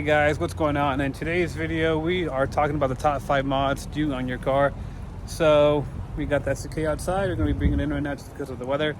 Hey guys, what's going on? And in today's video we are talking about the top 5 mods due on your car. So we got the SDK outside. We're going to be bringing it in right now just because of the weather.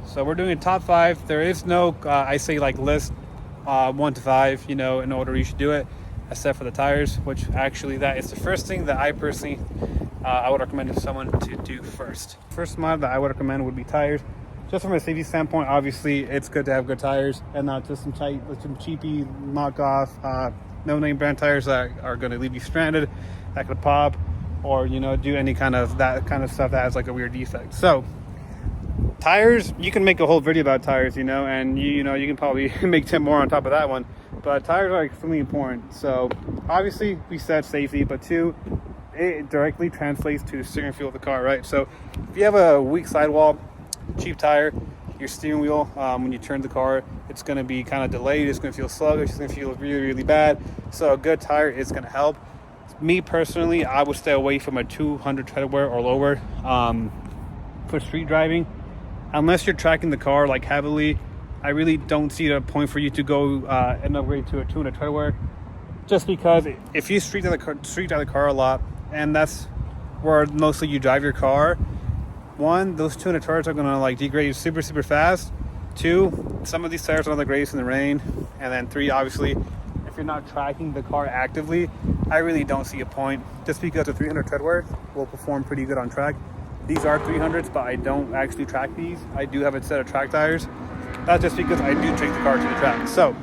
So we're doing top 5. There is no I say like list 1 to 5, you know, in order you should do it, except for the tires, which actually that is the first thing that I personally I would recommend to someone to do first. First mod that I would recommend would be tires. Just from a safety standpoint, obviously it's good to have good tires and not just some cheapy knockoff no-name brand tires that are going to leave you stranded, that could pop, or you know, do any kind of that kind of stuff that has like a weird defect. So tires, you can make a whole video about tires, you know, and you know, you can probably make 10 more on top of that one. But tires are extremely important. So obviously we said safety, but 2, it directly translates to the steering feel of the car, right? So if you have a weak sidewall, cheap tire, your steering wheel, when you turn the car, it's going to be kind of delayed. It's going to feel sluggish. It's going to feel really, really bad. So a good tire is going to help. Me personally, I would stay away from a 200 tread wear or lower for street driving, unless you're tracking the car like heavily. I really don't see a point for you to go and upgrade to a 200 tread wear, just because if you street drive the car a lot, and that's where mostly you drive your car, 1, those 200 tires are going to like degrade super fast. 2, some of these tires are not the greatest in the rain. And then 3, obviously if you're not tracking the car actively, I really don't see a point, just because the 300 treadwear will perform pretty good on track. These are 300s, but I don't actually track these. I do have a set of track tires. That's just because I do take the car to the track. So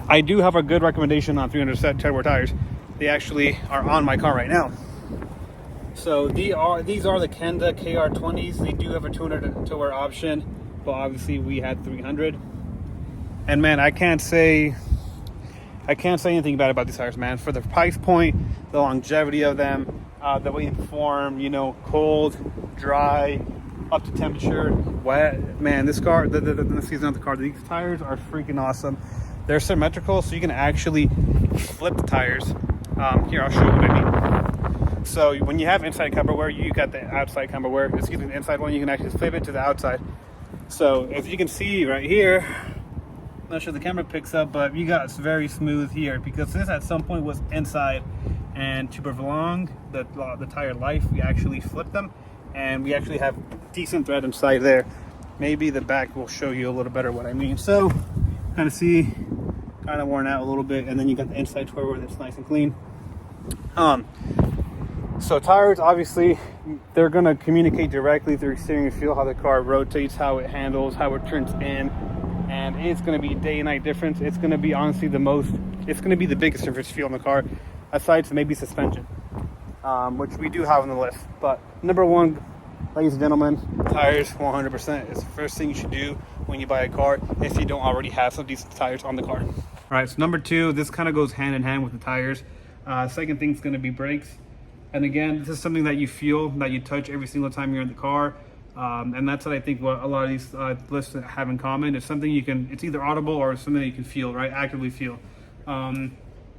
I do have a good recommendation on 300 treadwear tires. They actually are on my car right now. So these are the Kenda KR20s. They do have a 200 treadwear option, but obviously we had 300. And man, I can't say anything bad about these tires, man. For the price point, the longevity of them, the way they perform, you know, cold, dry, up to temperature, wet. Man, this car, the season of the car, these tires are freaking awesome. They're symmetrical, so you can actually flip the tires. Here, I'll show you what I mean. So when you have inside camber wear, you got the outside camber wear. Excuse me, the inside one, you can actually flip it to the outside. So if you can see right here, I'm not sure the camera picks up, but you got it's very smooth here, because this at some point was inside, and to prolong the tire life, we actually flipped them, and we actually have decent thread inside there. Maybe the back will show you a little better what I mean. So kind of see, kind of worn out a little bit, and then you got the inside treadwear that's nice and clean. So tires, obviously, they're going to communicate directly through steering feel, how the car rotates, how it handles, how it turns in, and it's going to be day and night difference. It's going to be honestly it's going to be the biggest difference feel in the car, aside from maybe suspension, which we do have on the list. But number 1, ladies and gentlemen, tires 100% is the first thing you should do when you buy a car, if you don't already have some decent tires on the car. All right, so number 2, this kind of goes hand in hand with the tires. Second thing is going to be brakes. And again, this is something that you feel, that you touch every single time you're in the car. And that's what I think what a lot of these lists have in common. It's something it's either audible or something that you can feel, right? Actively feel. And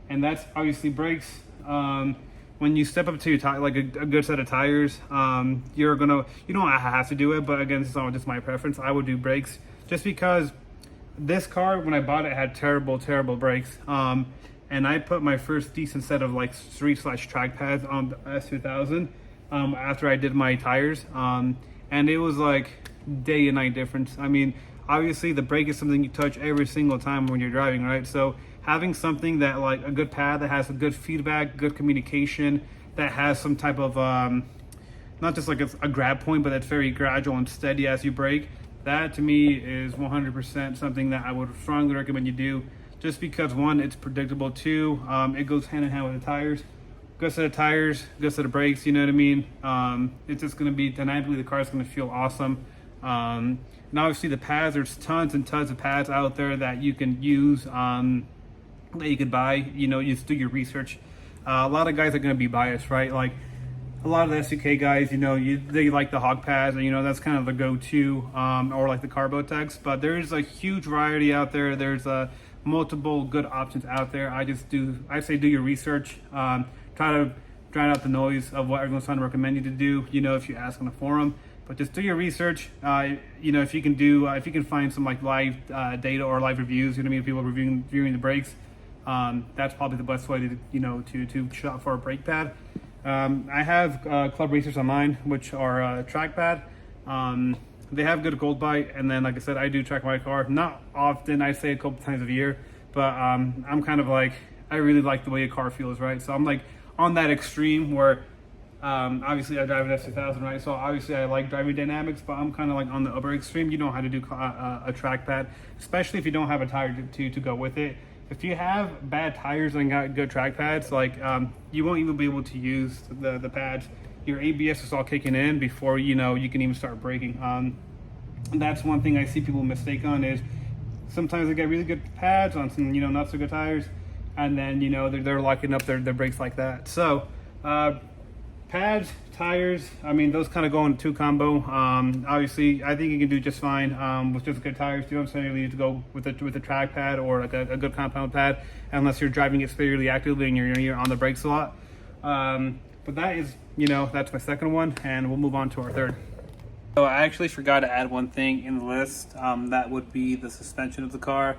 that's obviously brakes. When you step up to your like a good set of tires, you don't have to do it, but again, this is all just my preference. I would do brakes, just because this car, when I bought it, had terrible brakes. And I put my first decent set of like street/track pads on the S2000 after I did my tires, and it was like day and night difference. I mean, obviously the brake is something you touch every single time when you're driving, right? So having something that, like a good pad that has a good feedback, good communication, that has some type of not just like a grab point, but that's very gradual and steady as you brake, that to me is 100% something that I would strongly recommend you do. Just because 1, it's predictable. 2, it goes hand in hand with the tires. Good set of tires, good set of brakes, you know what I mean? It's just going to be, dynamically, the car is going to feel awesome. And obviously the pads, there's tons and tons of pads out there that you can use, that you could buy. You know, you just do your research. A lot of guys are going to be biased, right? Like a lot of the SUK guys, you know, they like the hog pads, and you know, that's kind of the go-to, or like the Carbotechs. But there is a huge variety out there. There's multiple good options out there. I say do your research. Try to drown out the noise of what everyone's trying to recommend you to do, you know, if you ask on the forum. But just do your research. You know, if you can find some like live data or live reviews, you know what I mean, people reviewing the brakes, That's probably the best way to, to shop for a brake pad. I have Club Racers on mine, which are track pad. They have good Gold Bite, and then like I said, I do track my car. Not often, I say a couple times a year, but I'm kind of like, I really like the way a car feels, right? So I'm like on that extreme where obviously I drive an S2000, right? So obviously I like driving dynamics, but I'm kind of like on the upper extreme. You know how to do a track pad, especially if you don't have a tire to go with it. If you have bad tires and got good track pads, like you won't even be able to use the pads. Your ABS is all kicking in before you can even start braking. That's one thing I see people mistake on is sometimes they get really good pads on some not so good tires, and then they're locking up their brakes like that. So pads, tires, I mean those kind of go in two combo. Obviously I think you can do just fine with just good tires. You don't necessarily need to go with a track pad or like a good compound pad unless you're driving it fairly actively and you're on the brakes a lot. But that is that's my second one, and we'll move on to our third. So I actually forgot to add one thing in the list. That would be the suspension of the car.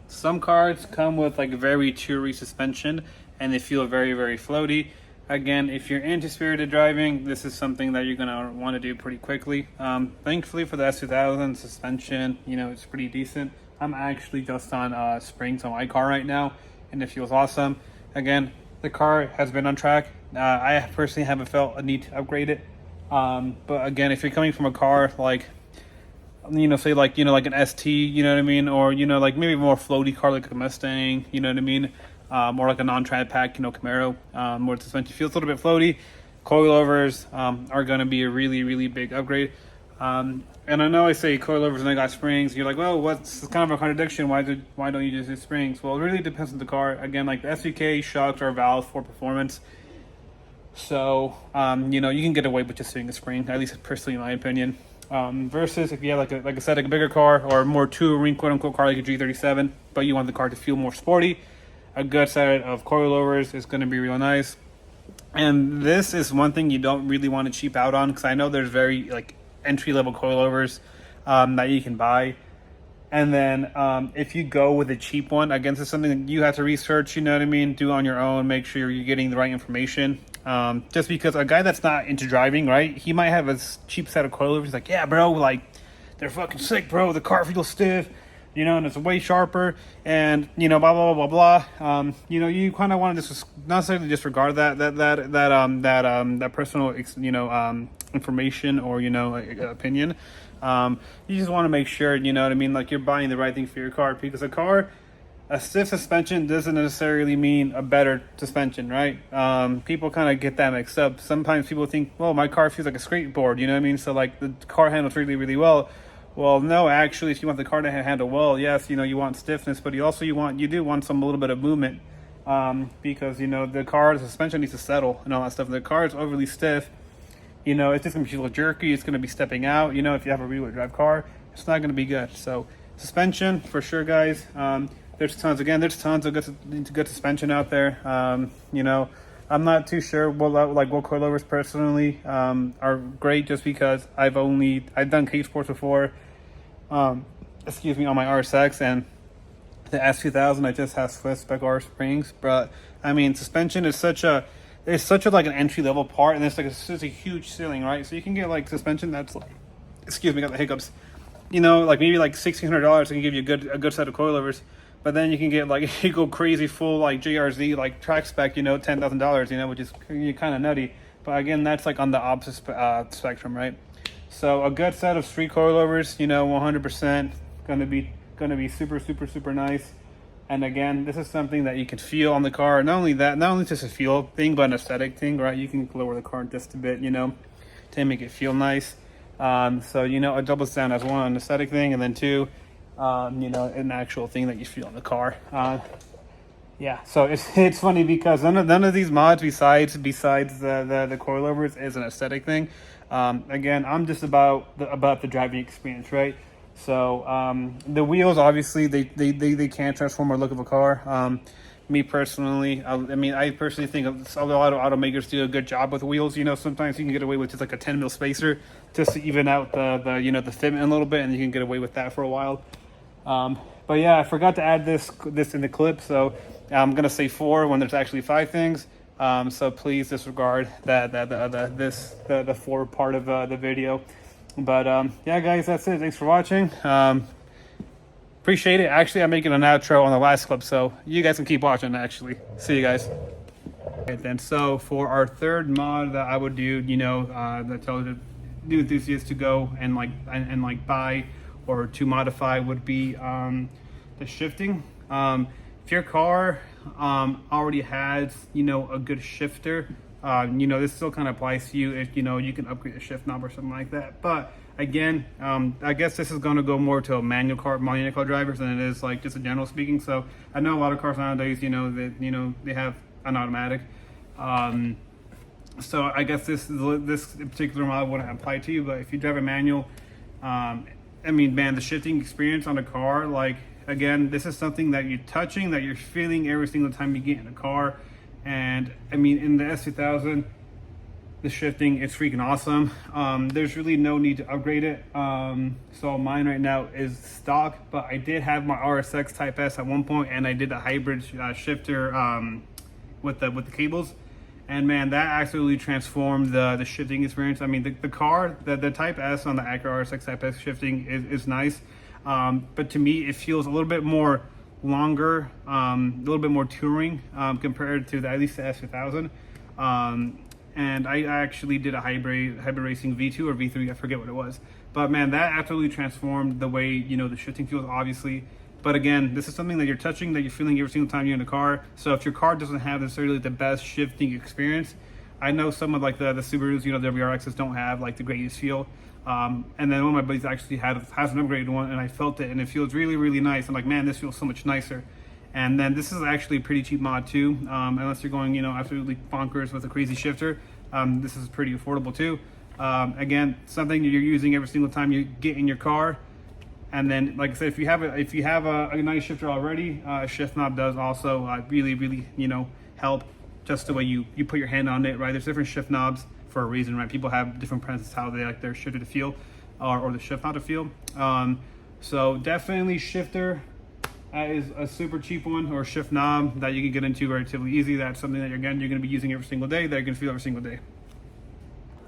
Some cars come with like a very cheery suspension and they feel very, very floaty. Again, if you're into spirited driving, this is something that you're gonna want to do pretty quickly. Thankfully for the S2000 suspension, it's pretty decent. I'm actually just on springs on my car right now, and it feels awesome. Again, the car has been on track. I personally haven't felt a need to upgrade it. But again, if you're coming from a car like, say like, like an ST, you know what I mean? Or, like maybe a more floaty car like a Mustang, you know what I mean? Or like a non-trad pack, Camaro, where the suspension feels a little bit floaty. Coilovers are going to be a really, really big upgrade. And I know I say coilovers and I got springs. You're like, well, what's kind of a contradiction? Why don't you just do springs? Well, it really depends on the car. Again, like the SVK shocks are valves for performance. So, you can get away with just doing a spring, at least personally in my opinion. Versus if you have like I said, like a bigger car or a more touring quote unquote car like a G37, but you want the car to feel more sporty, a good set of coilovers is going to be real nice. And this is one thing you don't really want to cheap out on, because I know there's very like entry level coilovers that you can buy. And then if you go with a cheap one, again, this is something that you have to research, you know what I mean, do on your own, make sure you're getting the right information. Just because a guy that's not into driving, right, he might have a cheap set of coilovers. He's like, yeah, bro, like, they're fucking sick, bro. The car feels stiff, and it's way sharper, and, blah, blah, blah, blah, blah. You kind of want to just not necessarily disregard that personal, information or, opinion. You just want to make sure, you know what I mean, like you're buying the right thing for your car, because a stiff suspension doesn't necessarily mean a better suspension, right? People kind of get that mixed up. Sometimes people think, well, my car feels like a skateboard, you know what I mean? So like the car handles really, really well. Well, no, actually, if you want the car to handle well, yes, you want stiffness, but you do want a little bit of movement, because the suspension needs to settle and all that stuff. If the car is overly stiff, it's just gonna be a little jerky. It's gonna be stepping out. If you have a rear-wheel drive car, it's not gonna be good. So suspension for sure, guys. There's tons of good suspension out there. I'm not too sure what coilovers personally are great, just because I've done K Sports before. On my RSX, and the S2000 I just have Swiss Spec R springs. But I mean, suspension is such a like an entry level part, and it's such a huge ceiling, right? So you can get like suspension that's like, got the hiccups. Like maybe like $1,600 can give you a good set of coilovers. But then you can get like you go crazy full like JRZ like track spec, $10,000, which is kind of nutty. But again, that's like on the opposite spectrum, right? So a good set of street coilovers, 100% gonna be super, super, super nice. And again, this is something that you can feel on the car. Not only just a feel thing, but an aesthetic thing, right? You can lower the car just a bit, to make it feel nice. So it doubles down as one, an aesthetic thing, and then two, an actual thing that you feel in the car. So it's funny because none of these mods besides the coilovers is an aesthetic thing. Again, I'm just about the driving experience, right? So the wheels, obviously they can't transform the look of a car. Me personally, I personally think a lot of automakers do a good job with wheels. Sometimes you can get away with just like a 10 mil spacer just to even out the fitment a little bit, and you can get away with that for a while. But yeah, I forgot to add this in the clip, so I'm gonna say 4 when there's actually 5 things. So please disregard the 4 part of the video. But yeah, guys, that's it. Thanks for watching. Appreciate it. Actually, I'm making an outro on the last clip, so you guys can keep watching. Actually, see you guys. Okay, then, so for our third mod that I would do, that tells new enthusiasts to go and like buy or to modify would be the shifting. If your car already has a good shifter, this still kind of applies to you if you can upgrade the shift knob or something like that. But again, I guess this is going to go more to a manual car drivers than it is like just a general speaking. So I know a lot of cars nowadays, that they have an automatic. So I guess this particular model wouldn't apply to you. But if you drive a manual, I mean, man, the shifting experience on the car, like, again, this is something that you're touching, that you're feeling every single time you get in the car. And I mean, in the S2000, the shifting is freaking awesome. There's really no need to upgrade it. So mine right now is stock, but I did have my RSX Type S at one point, and I did a hybrid shifter with the cables. And man, that absolutely transformed the shifting experience. I mean, the car, the Type S on the Acura RSX Type S shifting is nice. But to me, it feels a little bit more longer, a little bit more touring compared to at least the S2000. And I actually did a hybrid racing V2 or V3, I forget what it was. But man, that absolutely transformed the way, the shifting feels, obviously. But again, this is something that you're touching, that you're feeling every single time you're in the car. So if your car doesn't have necessarily the best shifting experience, I know some of like the Subarus, the WRXs don't have like the greatest feel. And then one of my buddies actually has an upgraded one, and I felt it, and it feels really, really nice. I'm like, man, this feels so much nicer. And then this is actually a pretty cheap mod too, unless you're going, absolutely bonkers with a crazy shifter. This is pretty affordable too. Again, something you're using every single time you get in your car. And then, like I said, if you have a nice shifter already, a shift knob does also really, really, help. Just the way you put your hand on it, right? There's different shift knobs for a reason, right? People have different preferences how they like their shifter to feel, or the shift knob to feel. So definitely shifter is a super cheap one, or shift knob that you can get into relatively easy. That's something that you're going to be using every single day, that you're going to feel every single day.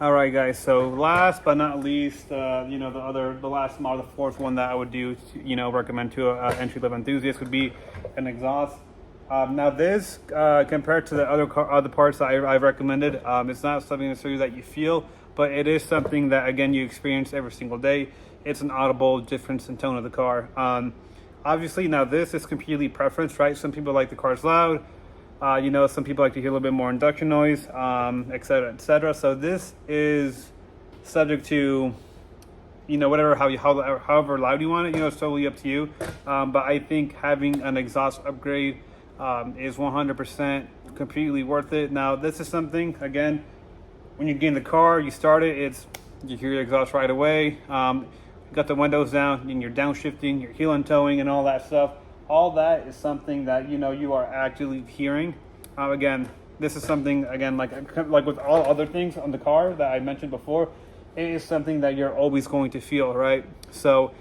All right, guys, so last but not least, the last model, the fourth one that I would do, recommend to an entry-level enthusiast would be an exhaust. Now this, compared to the other parts that I've recommended, it's not something necessarily that you feel, but it is something that, again, you experience every single day. It's an audible difference in tone of the car. Obviously, now this is completely preference, right? Some people like the cars loud. Some people like to hear a little bit more induction noise, et cetera, et cetera. So this is subject to, however loud you want it. It's totally up to you. But I think having an exhaust upgrade is 100% completely worth it. Now, this is something, again, when you get in the car, you start it, you hear your exhaust right away. You got the windows down, and you're downshifting, you're heel and towing, and all that stuff. All that is something that you are actually hearing. Again, this is something, again, like with all other things on the car that I mentioned before, it is something that you're always going to feel, right? So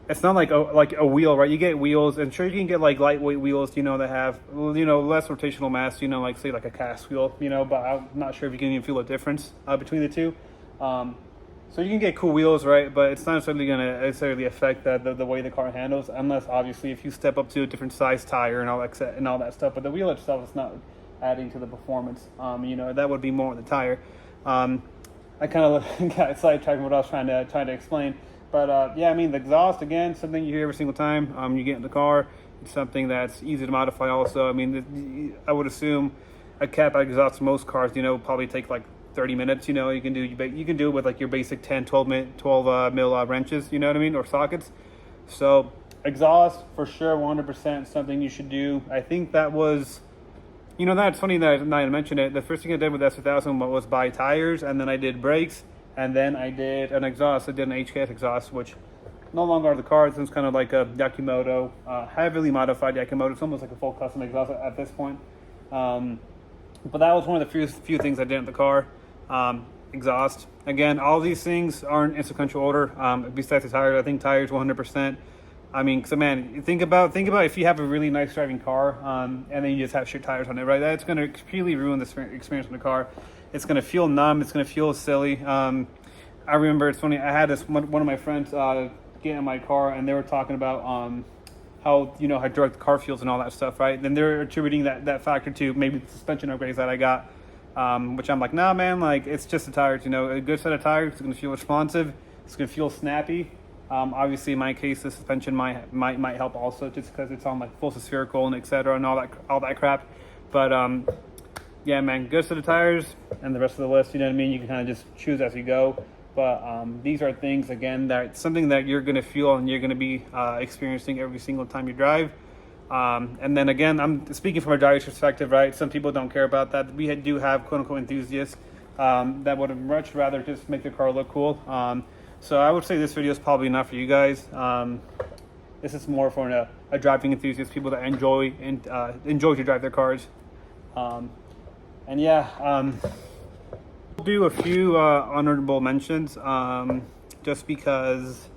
it's not like a wheel, right? You get wheels, and sure, you can get like lightweight wheels, that have less rotational mass, like say like a cast wheel, but I'm not sure if you can even feel a difference between the two. So you can get cool wheels, right? But it's not necessarily going to affect the way the car handles, unless obviously if you step up to a different size tire and all that stuff. But the wheel itself is not adding to the performance. That would be more on the tire. I kind of got sidetracked with what I was trying to explain. But yeah, I mean, the exhaust, again, something you hear every single time you get in the car. It's something that's easy to modify also. I mean, I would assume a cap exhaust in most cars, probably take like 30 minutes. You can do it with like your basic 12 mil wrenches, or sockets. So exhaust for sure, 100% something you should do. I think that was, that's funny that I mentioned it. The first thing I did with S2000 was buy tires, and then I did brakes, and then I did an exhaust. I did an HKS exhaust, which no longer are the cars. It's kind of like a Yakimoto, heavily modified Yakimoto. It's almost like a full custom exhaust at this point. But that was one of the few things I did in the car. Exhaust. Again, all these things aren't in sequential order. Besides the tires, I think tires 100%. I mean, so man, think about if you have a really nice driving car, and then you just have shit tires on it, right? That's going to completely ruin the experience on the car. It's going to feel numb. It's going to feel silly. I remember, it's funny, I had this one of my friends get in my car, and they were talking about how, you know, how direct the car feels and all that stuff, right? Then they're attributing that factor to maybe the suspension upgrades that I got, which I'm like, nah, man, like, it's just the tires. You know, a good set of tires is going to feel responsive. It's going to feel snappy. Obviously, in my case, the suspension might help also, just because it's on like full spherical and etc. and all that crap. But yeah, man, good set of tires, and the rest of the list, you know what I mean? You can kind of just choose as you go. But these are things, again, that something that you're going to feel and you're going to be experiencing every single time you drive. And then again, I'm speaking from a driver's perspective, right? Some people don't care about that. We do have quote unquote enthusiasts that would much rather just make their car look cool. So I would say this video is probably not for you guys. This is more for a driving enthusiast, people that enjoy to drive their cars. And yeah, do a few honorable mentions, just because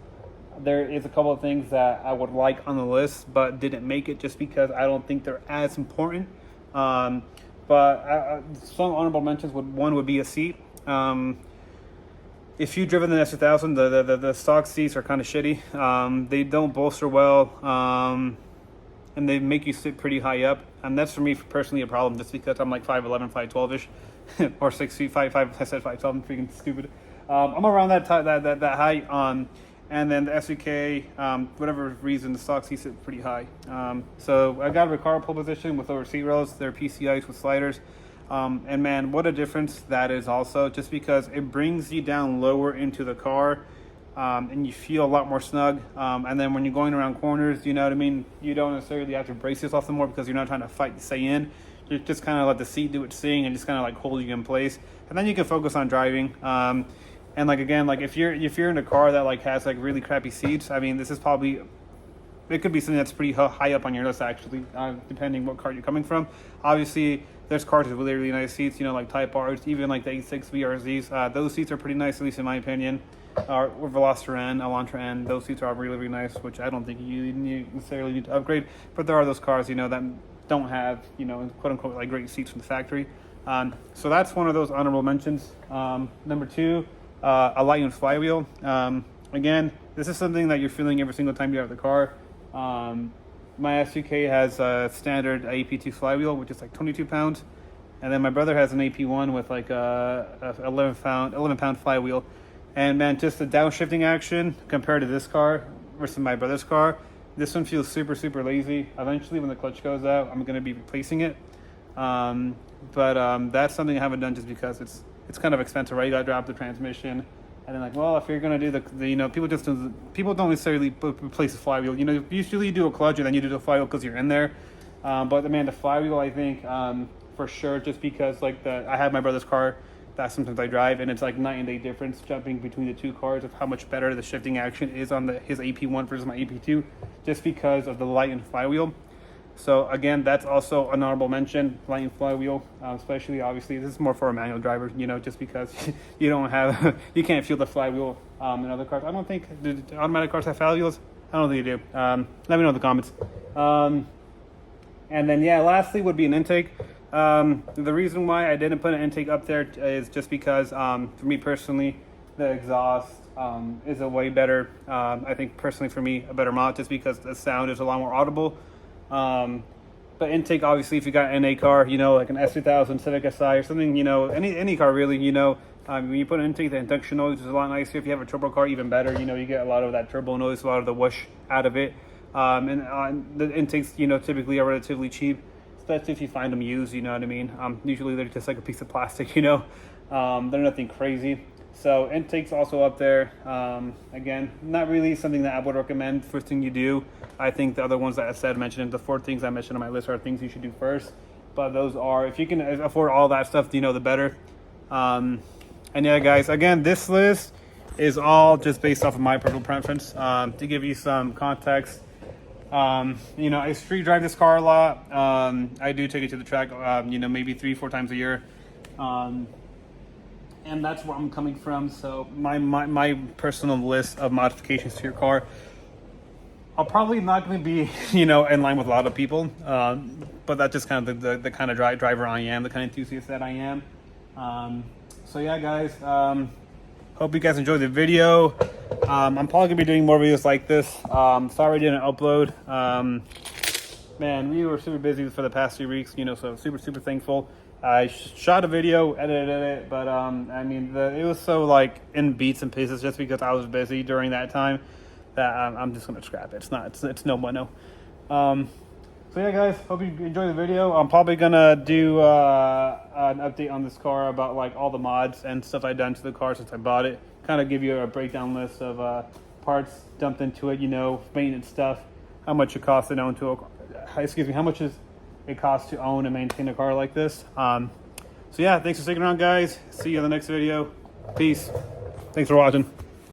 there is a couple of things that I would like on the list but didn't make it, just because I don't think they're as important. But some honorable mentions would be a seat. If you've driven the S2000, the stock seats are kind of shitty. They don't bolster well, and they make you sit pretty high up, and that's for me personally a problem, just because I'm like 5'11", 5'12"-ish. Or 6 feet, 5'5". I said 5'12". I'm freaking stupid. I'm around that height. And then the SVK, whatever reason, the stock seats sit pretty high. So I got a Recaro pole position with lower seat rails. They're PCIs with sliders. And man, what a difference that is also, just because it brings you down lower into the car, and you feel a lot more snug. And then when you're going around corners, you know what I mean? You don't necessarily have to brace yourself more, because you're not trying to fight to stay in. You just kind of let the seat do its thing and just kind of like hold you in place, and then you can focus on driving. And like, again, like if you're in a car that like has like really crappy seats, I mean, this is probably, it could be something that's pretty high up on your list, actually, depending what car you're coming from. Obviously, there's cars with really, really nice seats, you know, like Type R's, even like the A6 VRZs. Those seats are pretty nice, at least in my opinion. Or Veloster N, Elantra N, those seats are really, really nice, which I don't think you necessarily need to upgrade. But there are those cars, you know, that don't have, you know, quote unquote, like great seats from the factory. So that's one of those honorable mentions. Number two, a light and flywheel. Again, this is something that you're feeling every single time you're out of the car. My SUK has a standard AP2 flywheel, which is like 22 pounds. And then my brother has an AP1 with like a 11 pound flywheel. And man, just the downshifting action compared to this car versus my brother's car, this one feels super, super lazy. Eventually, when the clutch goes out, I'm going to be replacing it. But that's something I haven't done, just because it's kind of expensive, right? You got to drop the transmission. And then like, well, if you're going to do the you know, people don't necessarily replace the flywheel. You know, usually you do a clutch and then you do the flywheel because you're in there. But man, the flywheel, I think, for sure, just because like I have my brother's car that sometimes I drive, and it's like night and day difference jumping between the two cars of how much better the shifting action is on his AP1 versus my AP2, just because of the light and flywheel. So again, that's also an honorable mention, light and flywheel, especially obviously this is more for a manual driver, you know, just because you don't have, you can't feel the flywheel in other cars. I don't think, do automatic cars have flywheels? I don't think they do. Let me know in the comments. And then yeah, lastly would be an intake. The reason why I didn't put an intake up there is just because, for me personally, the exhaust is a way better, I think personally for me, a better mod, just because the sound is a lot more audible. But intake, obviously, if you got an NA car, you know, like an S2000, Civic Si or something, you know, any car really, you know, when you put an intake, the induction noise is a lot nicer. If you have a turbo car, even better, you know, you get a lot of that turbo noise, a lot of the whoosh out of it. And the intakes, you know, typically are relatively cheap, especially if you find them used, you know what I mean? Usually they're just like a piece of plastic, you know? They're nothing crazy. So intake's also up there. Again, not really something that I would recommend first thing you do. I think the other ones that I mentioned, the 4 things I mentioned on my list are things you should do first. But those are, if you can afford all that stuff, you know, the better. And yeah, guys, again, this list is all just based off of my personal preference. To give you some context, you know, I street drive this car a lot. I do take it to the track, you know, maybe 3-4 times a year. And that's where I'm coming from. So my personal list of modifications to your car I'll probably not going to be, you know, in line with a lot of people, but that's just kind of the kind of driver I am, the kind of enthusiast that I am. So yeah, guys, hope you guys enjoyed the video. I'm probably going to be doing more videos like this. Sorry I didn't upload. Man, we were super busy for the past 2 weeks, you know, so super thankful. I shot a video, edited it, but I mean, it was so like in bits and pieces just because I was busy during that time that I'm just gonna scrap it. It's no bueno. So yeah, guys, hope you enjoy the video. I'm probably gonna do an update on this car about like all the mods and stuff I've done to the car since I bought it. Kind of give you a breakdown list of parts dumped into it, you know, maintenance stuff, how much it costs to own how much it costs to own and maintain a car like this. So yeah, thanks for sticking around, guys. See you in the next video. Peace. Thanks for watching.